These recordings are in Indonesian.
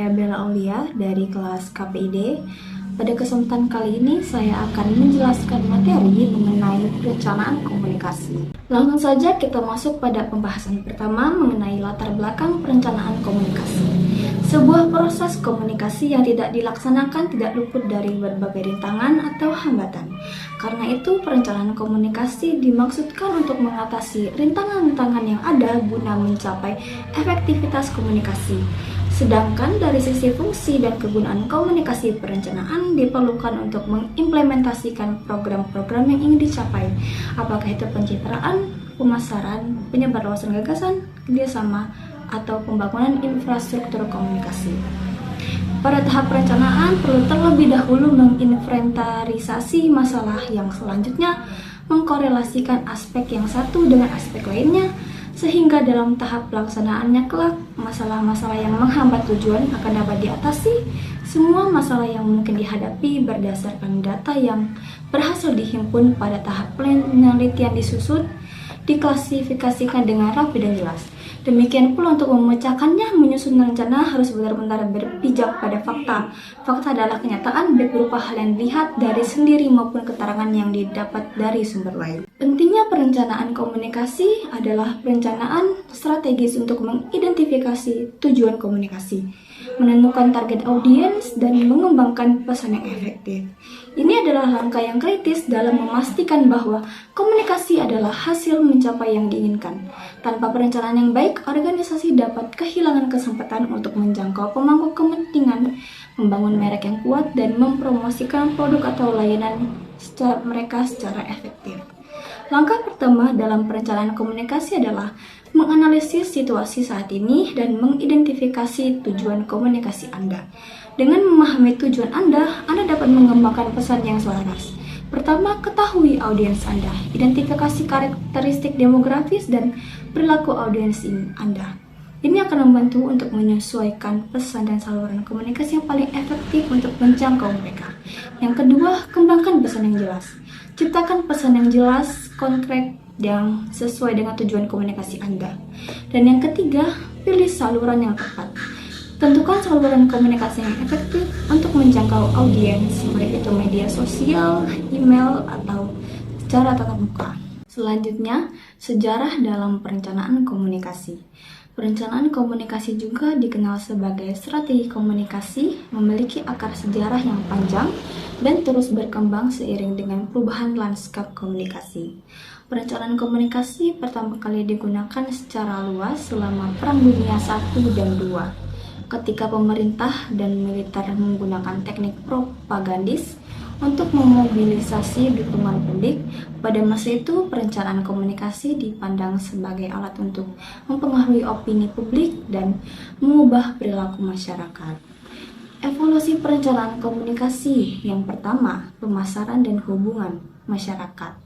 saya Bella Aulia dari kelas KPID. Pada kesempatan kali ini saya akan menjelaskan materi mengenai perencanaan komunikasi. Langsung saja kita masuk pada pembahasan pertama mengenai latar belakang perencanaan komunikasi. Sebuah proses komunikasi yang tidak dilaksanakan tidak luput dari berbagai rintangan atau hambatan. Karena itu, perencanaan komunikasi dimaksudkan untuk mengatasi rintangan-rintangan yang ada guna mencapai efektivitas komunikasi. Sedangkan dari sisi fungsi dan kegunaan komunikasi perencanaan diperlukan untuk mengimplementasikan program-program yang ingin dicapai, apakah itu pencitraan, pemasaran, penyebarluasan gagasan, kerjasama, atau pembangunan infrastruktur komunikasi. Pada tahap perencanaan perlu terlebih dahulu menginventarisasi masalah yang selanjutnya mengkorelasikan aspek yang satu dengan aspek lainnya, sehingga dalam tahap pelaksanaannya kelak, masalah-masalah yang menghambat tujuan akan dapat diatasi. Semua masalah yang mungkin dihadapi berdasarkan data yang berhasil dihimpun pada tahap penelitian disusun, diklasifikasikan dengan rapi dan jelas. Demikian pula untuk memecahkannya, menyusun rencana harus benar-benar berpijak pada fakta. Fakta adalah kenyataan baik berupa hal yang dilihat dari sendiri maupun keterangan yang didapat dari sumber lain. Pentingnya perencanaan komunikasi adalah perencanaan strategis untuk mengidentifikasi tujuan komunikasi, menentukan target audiens, dan mengembangkan pesan yang efektif. Ini adalah langkah yang kritis dalam memastikan bahwa komunikasi adalah hasil mencapai yang diinginkan. Tanpa perencanaan yang baik, organisasi dapat kehilangan kesempatan untuk menjangkau pemangku kepentingan, membangun merek yang kuat, dan mempromosikan produk atau layanan mereka secara efektif. Langkah pertama dalam perencanaan komunikasi adalah menganalisis situasi saat ini dan mengidentifikasi tujuan komunikasi Anda. Dengan memahami tujuan Anda dapat mengembangkan pesan yang selaras. Pertama, ketahui audiens Anda, identifikasi karakteristik demografis dan perilaku audiens Anda. Ini akan membantu untuk menyesuaikan pesan dan saluran komunikasi yang paling efektif untuk menjangkau mereka. Yang kedua, kembangkan pesan yang jelas. Ciptakan pesan yang jelas, konkret, yang sesuai dengan tujuan komunikasi Anda. Dan yang ketiga, pilih saluran yang tepat. Tentukan saluran komunikasi yang efektif untuk menjangkau audiens, baik itu media sosial, email, atau secara tatap muka. Selanjutnya, sejarah dalam perencanaan komunikasi. Perencanaan komunikasi juga dikenal sebagai strategi komunikasi, memiliki akar sejarah yang panjang dan terus berkembang seiring dengan perubahan lanskap komunikasi. Perencanaan komunikasi pertama kali digunakan secara luas selama Perang Dunia I dan II, ketika pemerintah dan militer menggunakan teknik propagandis untuk memobilisasi dukungan publik. Pada masa itu, perencanaan komunikasi dipandang sebagai alat untuk mempengaruhi opini publik dan mengubah perilaku masyarakat. Evolusi perencanaan komunikasi yang pertama, pemasaran dan hubungan masyarakat.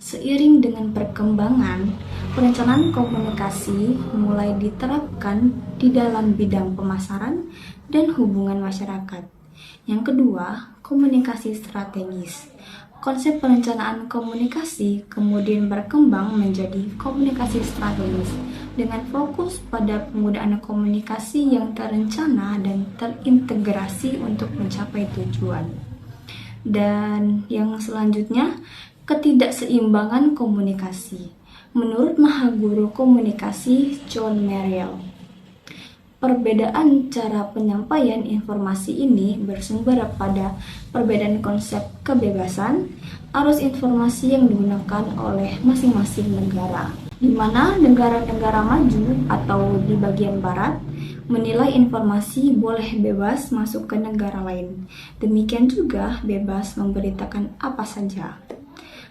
Seiring dengan perkembangan, perencanaan komunikasi mulai diterapkan di dalam bidang pemasaran dan hubungan masyarakat. Yang kedua, komunikasi strategis. Konsep perencanaan komunikasi kemudian berkembang menjadi komunikasi strategis dengan fokus pada penggunaan komunikasi yang terencana dan terintegrasi untuk mencapai tujuan. Dan yang selanjutnya, ketidakseimbangan komunikasi. Menurut Mahaguru Komunikasi John Merrill, perbedaan cara penyampaian informasi ini bersumber pada perbedaan konsep kebebasan arus informasi yang digunakan oleh masing-masing negara, di mana negara-negara maju atau di bagian barat menilai informasi boleh bebas masuk ke negara lain. Demikian juga bebas memberitakan apa saja.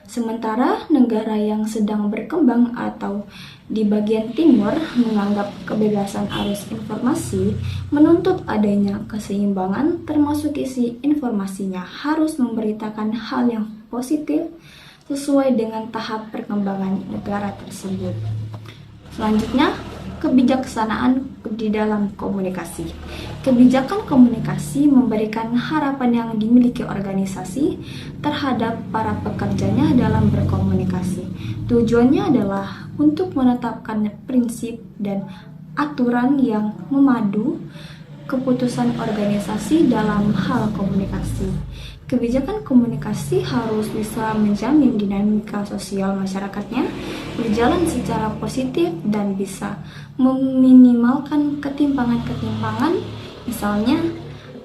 Sementara negara yang sedang berkembang atau di bagian timur menganggap kebebasan arus informasi menuntut adanya keseimbangan, termasuk isi informasinya harus memberitakan hal yang positif sesuai dengan tahap perkembangan negara tersebut. Selanjutnya, kebijaksanaan di dalam komunikasi. Kebijakan komunikasi memberikan harapan yang dimiliki organisasi terhadap para pekerjanya dalam berkomunikasi. Tujuannya adalah untuk menetapkan prinsip dan aturan yang memadu keputusan organisasi dalam hal komunikasi. Kebijakan komunikasi harus bisa menjamin dinamika sosial masyarakatnya berjalan secara positif dan bisa meminimalkan ketimpangan-ketimpangan, misalnya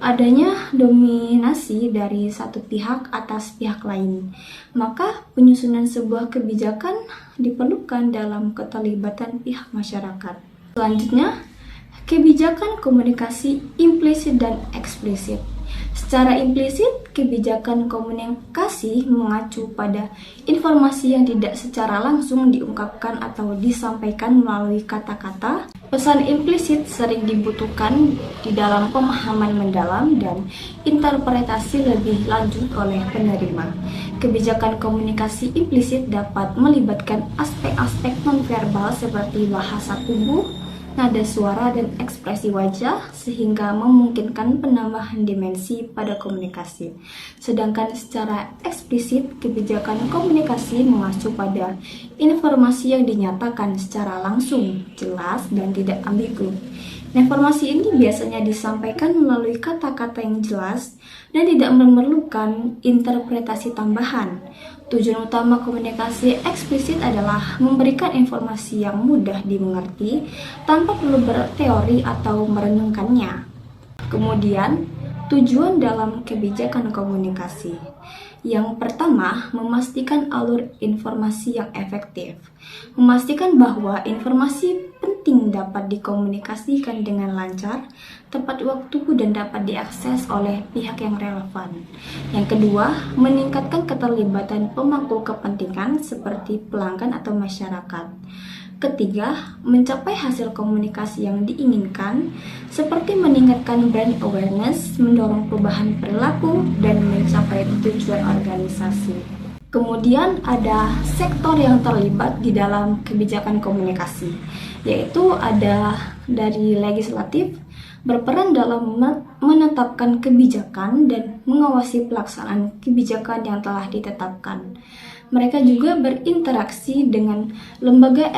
adanya dominasi dari satu pihak atas pihak lain. Maka penyusunan sebuah kebijakan diperlukan dalam keterlibatan pihak masyarakat. Selanjutnya, kebijakan komunikasi implisit dan eksplisit. Secara implisit, kebijakan komunikasi mengacu pada informasi yang tidak secara langsung diungkapkan atau disampaikan melalui kata-kata. Pesan implisit sering dibutuhkan di dalam pemahaman mendalam dan interpretasi lebih lanjut oleh penerima. Kebijakan komunikasi implisit dapat melibatkan aspek-aspek nonverbal seperti bahasa tubuh, nada suara, dan ekspresi wajah sehingga memungkinkan penambahan dimensi pada komunikasi. Sedangkan secara eksplisit, kebijakan komunikasi mengacu pada informasi yang dinyatakan secara langsung, jelas, dan tidak ambigu. Informasi ini biasanya disampaikan melalui kata-kata yang jelas dan tidak memerlukan interpretasi tambahan. Tujuan utama komunikasi eksplisit adalah memberikan informasi yang mudah dimengerti tanpa perlu berteori atau merenungkannya. Kemudian, tujuan dalam kebijakan komunikasi. Yang pertama, memastikan alur informasi yang efektif. Memastikan bahwa informasi penting dapat dikomunikasikan dengan lancar, tepat waktu, dan dapat diakses oleh pihak yang relevan. Yang kedua, meningkatkan keterlibatan pemangku kepentingan seperti pelanggan atau masyarakat. Ketiga, mencapai hasil komunikasi yang diinginkan, seperti meningkatkan brand awareness, mendorong perubahan perilaku, dan mencapai tujuan organisasi. Kemudian ada sektor yang terlibat di dalam kebijakan komunikasi, yaitu ada dari legislatif, berperan dalam menetapkan kebijakan dan mengawasi pelaksanaan kebijakan yang telah ditetapkan. Mereka juga berinteraksi dengan lembaga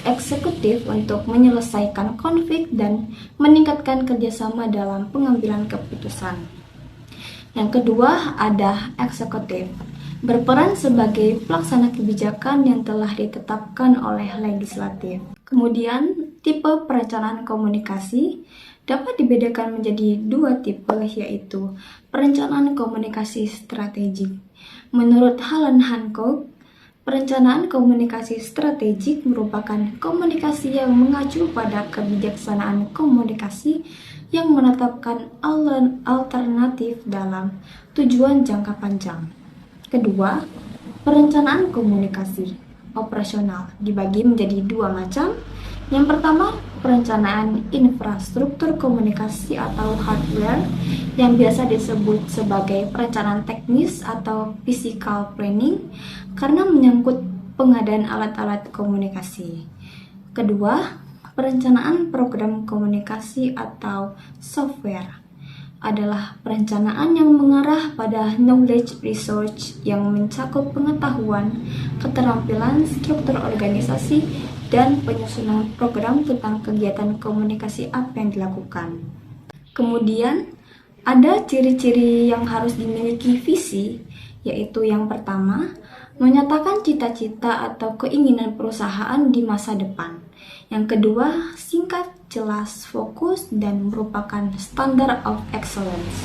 eksekutif untuk menyelesaikan konflik dan meningkatkan kerjasama dalam pengambilan keputusan. Yang kedua, ada eksekutif, berperan sebagai pelaksana kebijakan yang telah ditetapkan oleh legislatif. Kemudian, tipe perencanaan komunikasi dapat dibedakan menjadi dua tipe, yaitu perencanaan komunikasi strategik. Menurut Alan Hancock, perencanaan komunikasi strategik merupakan komunikasi yang mengacu pada kebijaksanaan komunikasi yang menetapkan alternatif dalam tujuan jangka panjang. Kedua, perencanaan komunikasi operasional dibagi menjadi dua macam. Yang pertama, perencanaan infrastruktur komunikasi atau hardware yang biasa disebut sebagai perencanaan teknis atau physical planning karena menyangkut pengadaan alat-alat komunikasi. Kedua, perencanaan program komunikasi atau software adalah perencanaan yang mengarah pada knowledge research yang mencakup pengetahuan, keterampilan, struktur organisasi, dan penyusunan program tentang kegiatan komunikasi apa yang dilakukan. Kemudian, ada ciri-ciri yang harus dimiliki visi, yaitu yang pertama, menyatakan cita-cita atau keinginan perusahaan di masa depan. Yang kedua, singkat, jelas, fokus, dan merupakan standard of excellence.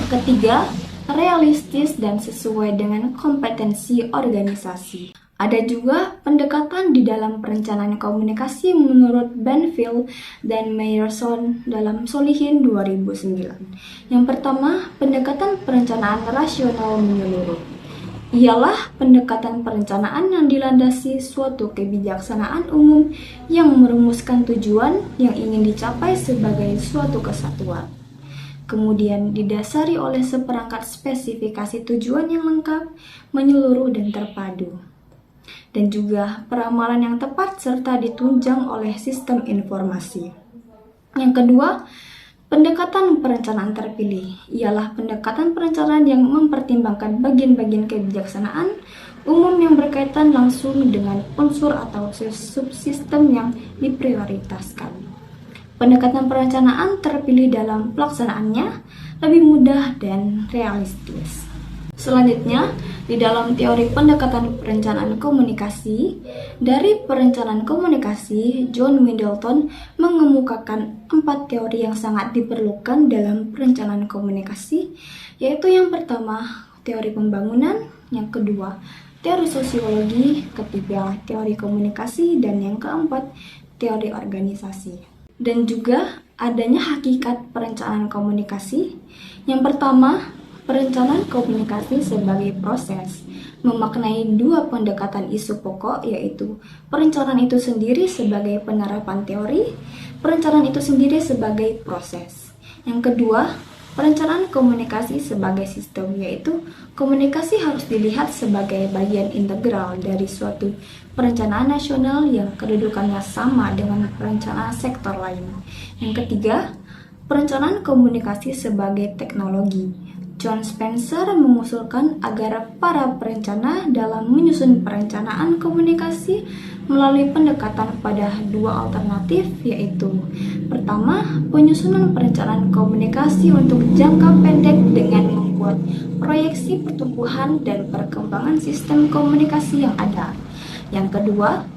Ketiga, realistis dan sesuai dengan kompetensi organisasi. Ada juga pendekatan di dalam perencanaan komunikasi menurut Banfield dan Meyerson dalam Solihin 2009. Yang pertama, pendekatan perencanaan rasional menyeluruh. Ialah pendekatan perencanaan yang dilandasi suatu kebijaksanaan umum yang merumuskan tujuan yang ingin dicapai sebagai suatu kesatuan. Kemudian didasari oleh seperangkat spesifikasi tujuan yang lengkap, menyeluruh, dan terpadu. Dan juga peramalan yang tepat serta ditunjang oleh sistem informasi. Yang kedua, pendekatan perencanaan terpilih ialah pendekatan perencanaan yang mempertimbangkan bagian-bagian kebijaksanaan umum yang berkaitan langsung dengan unsur atau subsistem yang diprioritaskan. Pendekatan perencanaan terpilih dalam pelaksanaannya lebih mudah dan realistis. Selanjutnya, di dalam teori pendekatan perencanaan komunikasi, dari perencanaan komunikasi, John Middleton mengemukakan 4 teori yang sangat diperlukan dalam perencanaan komunikasi, yaitu yang pertama, teori pembangunan, yang kedua, teori sosiologi, ketiga, teori komunikasi, dan yang keempat, teori organisasi. Dan juga adanya hakikat perencanaan komunikasi. Yang pertama, perencanaan komunikasi sebagai proses memaknai 2 pendekatan isu pokok, yaitu perencanaan itu sendiri sebagai penerapan teori, perencanaan itu sendiri sebagai proses. Yang kedua, perencanaan komunikasi sebagai sistem, yaitu komunikasi harus dilihat sebagai bagian integral dari suatu perencanaan nasional yang kedudukannya sama dengan perencanaan sektor lain. Yang ketiga, perencanaan komunikasi sebagai teknologi. John Spencer mengusulkan agar para perencana dalam menyusun perencanaan komunikasi melalui pendekatan pada 2 alternatif, yaitu pertama, penyusunan perencanaan komunikasi untuk jangka pendek dengan membuat proyeksi pertumbuhan dan perkembangan sistem komunikasi yang ada. Yang kedua,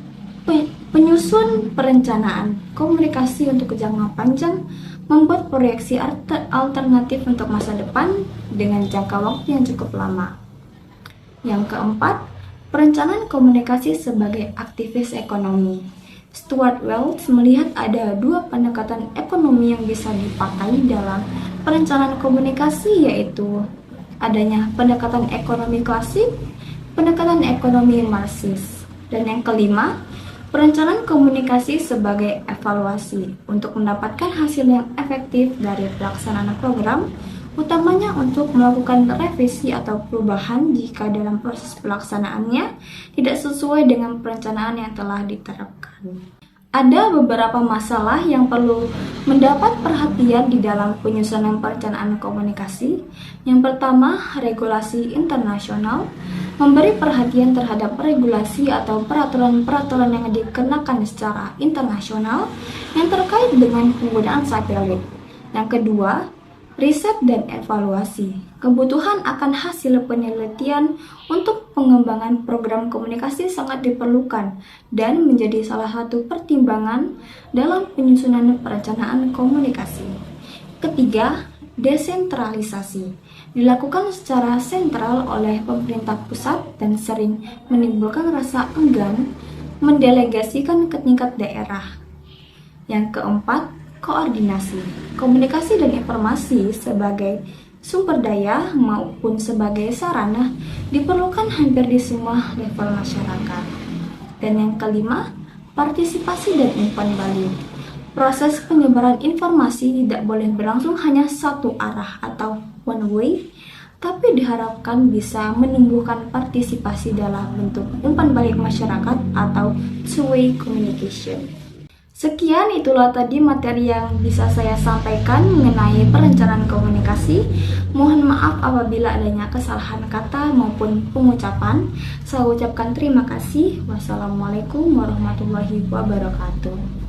penyusun perencanaan komunikasi untuk jangka panjang, membuat proyeksi alternatif untuk masa depan dengan jangka waktu yang cukup lama. Yang keempat, perencanaan komunikasi sebagai aktivis ekonomi. Stuart Wells melihat ada 2 pendekatan ekonomi yang bisa dipakai dalam perencanaan komunikasi, yaitu adanya pendekatan ekonomi klasik, pendekatan ekonomi Marxis. Dan yang kelima, perencanaan komunikasi sebagai evaluasi untuk mendapatkan hasil yang efektif dari pelaksanaan program, utamanya untuk melakukan revisi atau perubahan jika dalam proses pelaksanaannya tidak sesuai dengan perencanaan yang telah diterapkan. Ada beberapa masalah yang perlu mendapat perhatian di dalam penyusunan perencanaan komunikasi. Yang pertama, regulasi internasional. Memberi perhatian terhadap regulasi atau peraturan-peraturan yang dikenakan secara internasional yang terkait dengan penggunaan satelit. Yang kedua, riset dan evaluasi. Kebutuhan akan hasil penelitian untuk pengembangan program komunikasi sangat diperlukan dan menjadi salah satu pertimbangan dalam penyusunan perencanaan komunikasi. Ketiga, desentralisasi. Dilakukan secara sentral oleh pemerintah pusat dan sering menimbulkan rasa enggan mendelegasikan ke tingkat daerah. Yang keempat, koordinasi. Komunikasi dan informasi sebagai sumber daya maupun sebagai sarana diperlukan hampir di semua level masyarakat. Dan yang kelima, partisipasi dan umpan balik. Proses penyebaran informasi tidak boleh berlangsung hanya satu arah atau one way, tapi diharapkan bisa menumbuhkan partisipasi dalam bentuk umpan balik masyarakat atau two-way communication. Sekian, itulah tadi materi yang bisa saya sampaikan mengenai perencanaan komunikasi. Mohon maaf apabila adanya kesalahan kata maupun pengucapan. Saya ucapkan terima kasih. Wassalamualaikum warahmatullahi wabarakatuh.